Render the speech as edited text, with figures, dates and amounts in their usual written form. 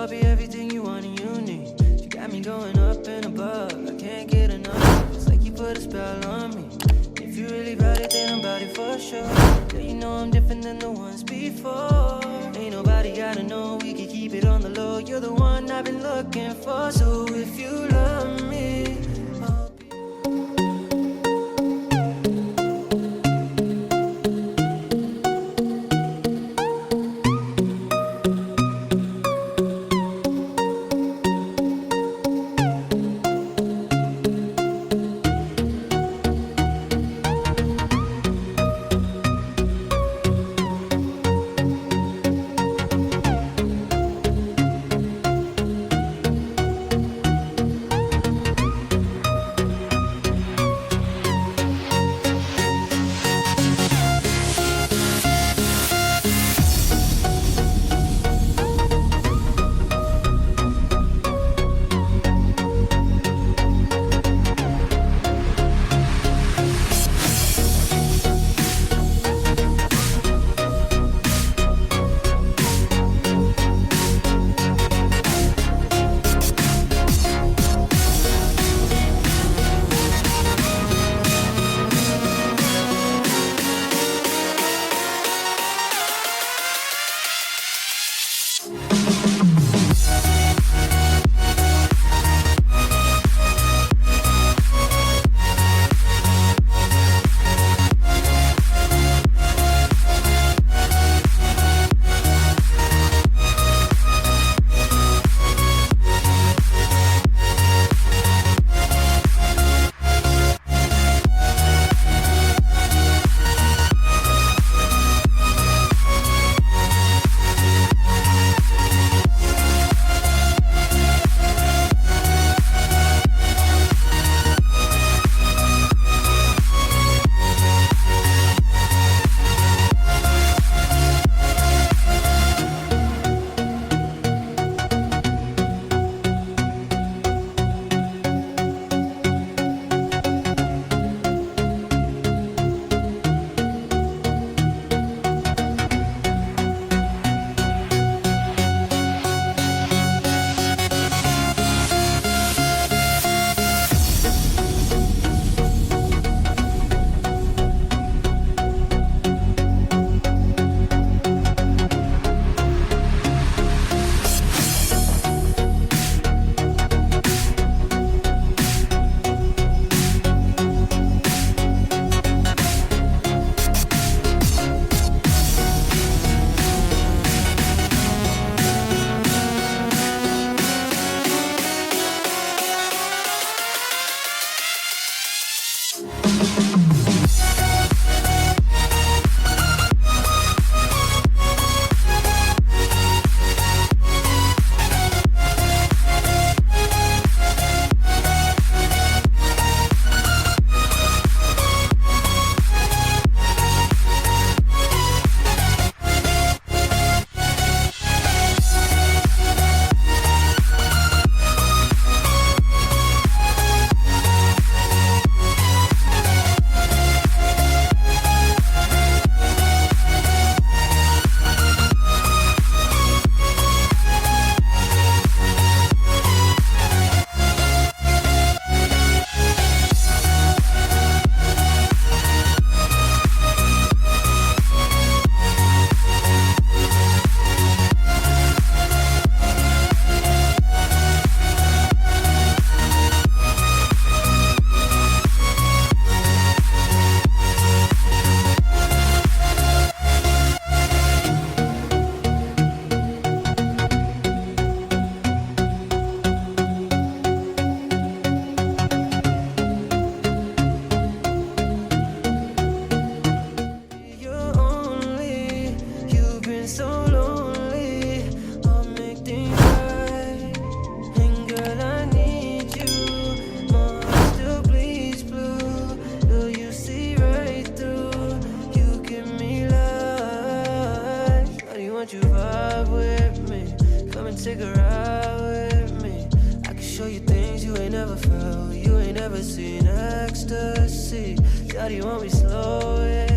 I'll be everything you want and you need. You got me going up and above, I can't get enough. It's like you put a spell on me. If you really about it, then I'm about it for sure. Yeah, you know I'm different than the ones before. Ain't nobody gotta know, we can keep it on the low. You're the one I've been looking for. So if you love me, I'll be... take a ride with me. I can show you things you ain't never felt. You ain't never seen ecstasy. Shawty want me slow